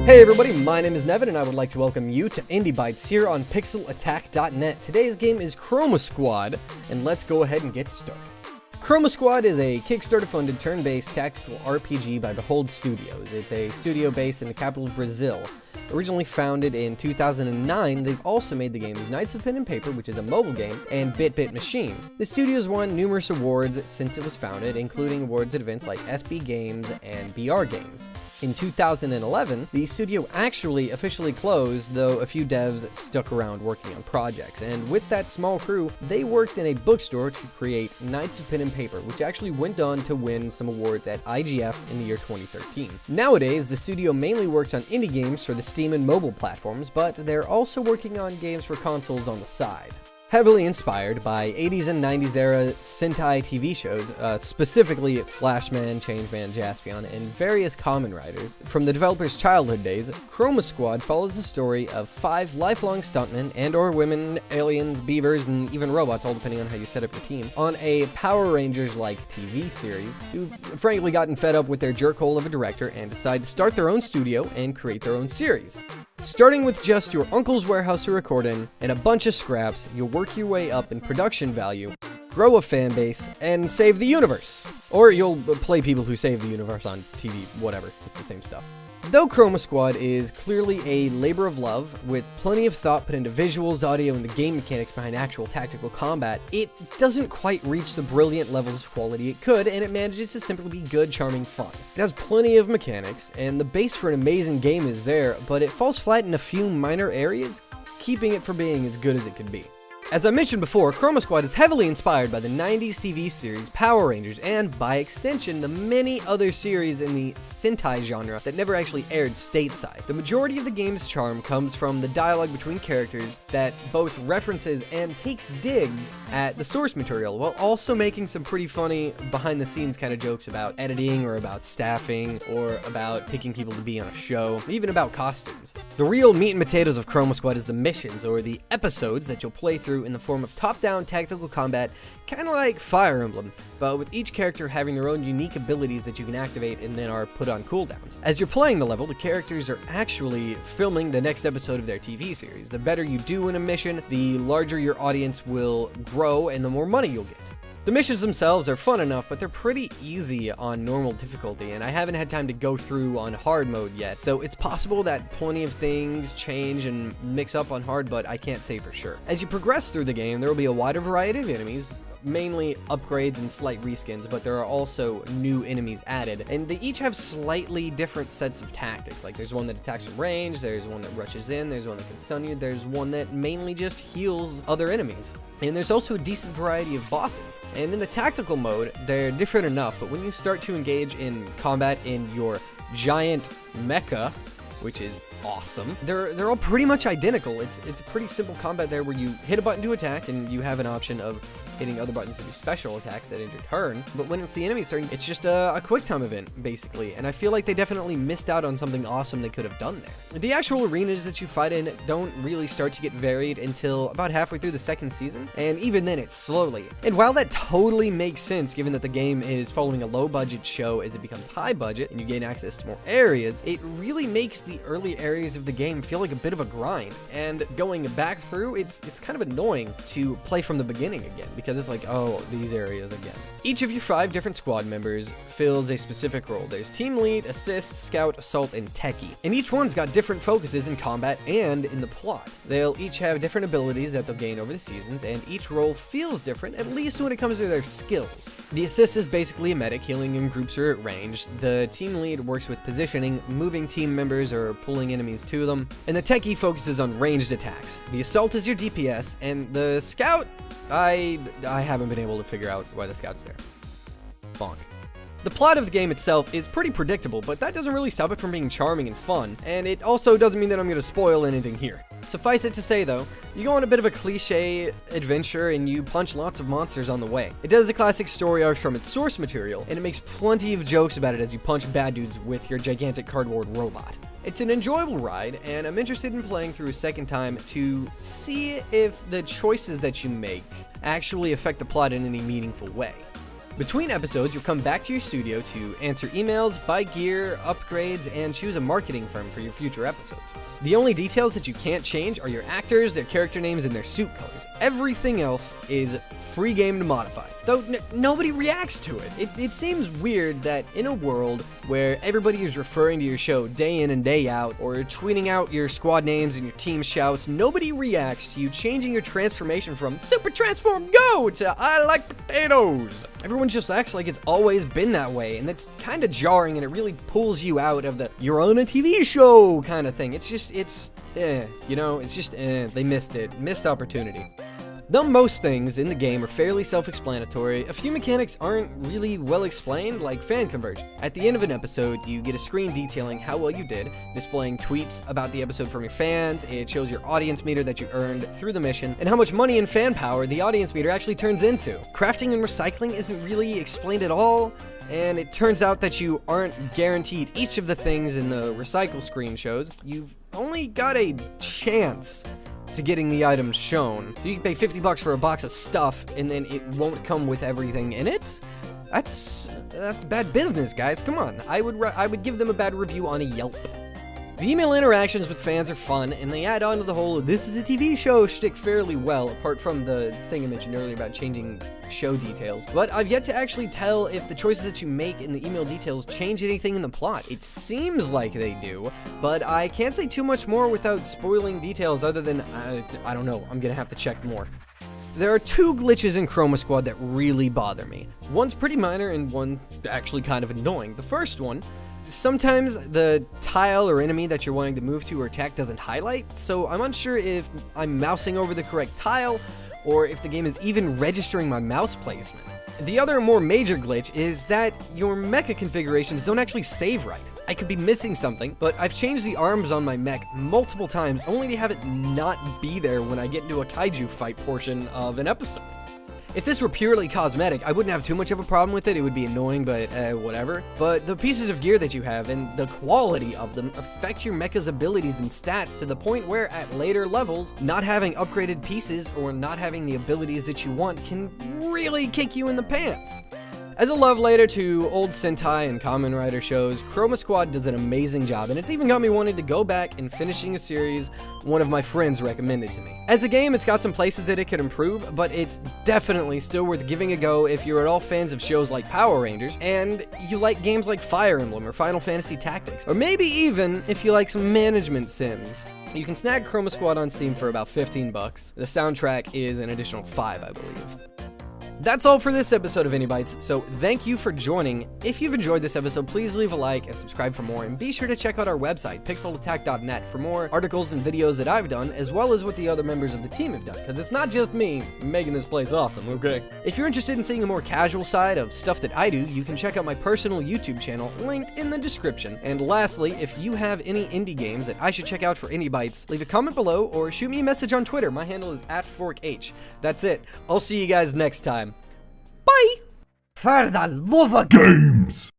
Hey everybody, my name is Nevyn and I would like to welcome you to Indie Bytes here on pixelattack.net. Today's game is Chroma Squad, and let's go ahead and get started. Chroma Squad is a Kickstarter-funded turn-based tactical RPG by Behold Studios. It's a studio based in the capital of Brazil. Originally founded in 2009, they've also made the games Knights of Pen and Paper, which is a mobile game, and Bit Machine. The studio's won numerous awards since it was founded, including awards at events like SB Games and BR Games. In 2011, the studio actually officially closed, though a few devs stuck around working on projects, and with that small crew, they worked in a bookstore to create Knights of Pen and Paper, which actually went on to win some awards at IGF in the year 2013. Nowadays, the studio mainly works on indie games for the Steam and mobile platforms, but they're also working on games for consoles on the side. Heavily inspired by 80s and 90s era sentai TV shows, specifically Flashman, Changeman, Jaspion, and various Kamen Riders. From the developer's childhood days, Chroma Squad follows the story of 5 lifelong stuntmen and/or women, aliens, beavers, and even robots, all depending on how you set up your team, on a Power Rangers-like TV series, who've frankly gotten fed up with their jerkhole of a director and decide to start their own studio and create their own series. Starting with just your uncle's warehouse to record in, and a bunch of scraps, you'll work your way up in production value, grow a fan base, and save the universe. Or you'll play people who save the universe on TV, whatever, it's the same stuff. Though Chroma Squad is clearly a labor of love, with plenty of thought put into visuals, audio, and the game mechanics behind actual tactical combat, it doesn't quite reach the brilliant levels of quality it could, and it manages to simply be good, charming fun. It has plenty of mechanics, and the base for an amazing game is there, but it falls flat in a few minor areas, keeping it from being as good as it could be. As I mentioned before, Chroma Squad is heavily inspired by the 90s TV series Power Rangers and, by extension, the many other series in the sentai genre that never actually aired stateside. The majority of the game's charm comes from the dialogue between characters that both references and takes digs at the source material, while also making some pretty funny behind-the-scenes kind of jokes about editing or about staffing or about picking people to be on a show, even about costumes. The real meat and potatoes of Chroma Squad is the missions, or the episodes that you'll play through in the form of top-down tactical combat, kind of like Fire Emblem, but with each character having their own unique abilities that you can activate and then are put on cooldowns. As you're playing the level, the characters are actually filming the next episode of their TV series. The better you do in a mission, the larger your audience will grow and the more money you'll get. The missions themselves are fun enough, but they're pretty easy on normal difficulty, and I haven't had time to go through on hard mode yet, so it's possible that plenty of things change and mix up on hard, but I can't say for sure. As you progress through the game, there will be a wider variety of enemies, mainly upgrades and slight reskins, but there are also new enemies added, and they each have slightly different sets of tactics. Like there's one that attacks from range, there's one that rushes in, there's one that can stun you, there's one that mainly just heals other enemies. And there's also a decent variety of bosses. And in the tactical mode, they're different enough, but when you start to engage in combat in your giant mecha, which is awesome, they're all pretty much identical. It's a pretty simple combat there where you hit a button to attack and you have an option of hitting other buttons to do special attacks that end your turn. But when it's the enemy's turn, it's just a quick time event, basically. And I feel like they definitely missed out on something awesome they could have done there. The actual arenas that you fight in don't really start to get varied until about halfway through the second season, and even then it's slowly. And while that totally makes sense given that the game is following a low budget show as it becomes high budget and you gain access to more areas, it really makes the early areas of the game feel like a bit of a grind. And going back through, it's kind of annoying to play from the beginning again, because it's like, oh, these areas again. Each of your 5 different squad members fills a specific role. There's team lead, assist, scout, assault, and techie. And each one's got different focuses in combat and in the plot. They'll each have different abilities that they'll gain over the seasons, and each role feels different, at least when it comes to their skills. The assist is basically a medic, healing in groups or at range. The team lead works with positioning, moving team members or pulling enemies to them. And the techie focuses on ranged attacks. The assault is your DPS, and the scout, I haven't been able to figure out why the scout's there. Bonk. The plot of the game itself is pretty predictable, but that doesn't really stop it from being charming and fun, and it also doesn't mean that I'm going to spoil anything here. Suffice it to say, though, you go on a bit of a cliche adventure and you punch lots of monsters on the way. It does the classic story arc from its source material, and it makes plenty of jokes about it as you punch bad dudes with your gigantic cardboard robot. It's an enjoyable ride, and I'm interested in playing through a second time to see if the choices that you make actually affect the plot in any meaningful way. Between episodes, you'll come back to your studio to answer emails, buy gear, upgrades, and choose a marketing firm for your future episodes. The only details that you can't change are your actors, their character names, and their suit colors. Everything else is free game to modify, though nobody reacts to it. It seems weird that in a world where everybody is referring to your show day in and day out, or tweeting out your squad names and your team shouts, nobody reacts to you changing your transformation from Super Transform Go to I like potatoes. Everyone just acts like it's always been that way, and that's kind of jarring, and it really pulls you out of the you're on a TV show kind of thing. They missed it. Missed opportunity. Though most things in the game are fairly self-explanatory, a few mechanics aren't really well explained, like fan conversion. At the end of an episode, you get a screen detailing how well you did, displaying tweets about the episode from your fans. It shows your audience meter that you earned through the mission, and how much money and fan power the audience meter actually turns into. Crafting and recycling isn't really explained at all, and it turns out that you aren't guaranteed each of the things in the recycle screen shows. You've only got a chance to getting the items shown. So you can pay $50 for a box of stuff, and then it won't come with everything in it? That's bad business, guys. Come on. I would give them a bad review on a Yelp. The email interactions with fans are fun, and they add on to the whole "this is a TV show" shtick fairly well, apart from the thing I mentioned earlier about changing show details. But I've yet to actually tell if the choices that you make in the email details change anything in the plot. It seems like they do, but I can't say too much more without spoiling details other than, I don't know, I'm gonna have to check more. There are two glitches in Chroma Squad that really bother me. One's pretty minor and one's actually kind of annoying. The first one, sometimes the tile or enemy that you're wanting to move to or attack doesn't highlight, so I'm unsure if I'm mousing over the correct tile or if the game is even registering my mouse placement. The other more major glitch is that your mecha configurations don't actually save right. I could be missing something, but I've changed the arms on my mech multiple times only to have it not be there when I get into a kaiju fight portion of an episode. If this were purely cosmetic, I wouldn't have too much of a problem with it. It would be annoying, but whatever. But the pieces of gear that you have and the quality of them affect your mecha's abilities and stats to the point where at later levels, not having upgraded pieces or not having the abilities that you want can really kick you in the pants. As a love letter to old Sentai and Kamen Rider shows, Chroma Squad does an amazing job, and it's even got me wanting to go back and finishing a series one of my friends recommended to me. As a game, it's got some places that it could improve, but it's definitely still worth giving a go if you're at all fans of shows like Power Rangers, and you like games like Fire Emblem or Final Fantasy Tactics, or maybe even if you like some management sims. You can snag Chroma Squad on Steam for about $15. The soundtrack is an additional $5, I believe. That's all for this episode of Bytes, so thank you for joining. If you've enjoyed this episode, please leave a like and subscribe for more, and be sure to check out our website, pixelattack.net, for more articles and videos that I've done, as well as what the other members of the team have done, because it's not just me making this place awesome, okay? If you're interested in seeing a more casual side of stuff that I do, you can check out my personal YouTube channel, linked in the description. And lastly, if you have any indie games that I should check out for Bytes, leave a comment below or shoot me a message on Twitter. My handle is @ForkH. That's it. I'll see you guys next time. Bye! For the love of games!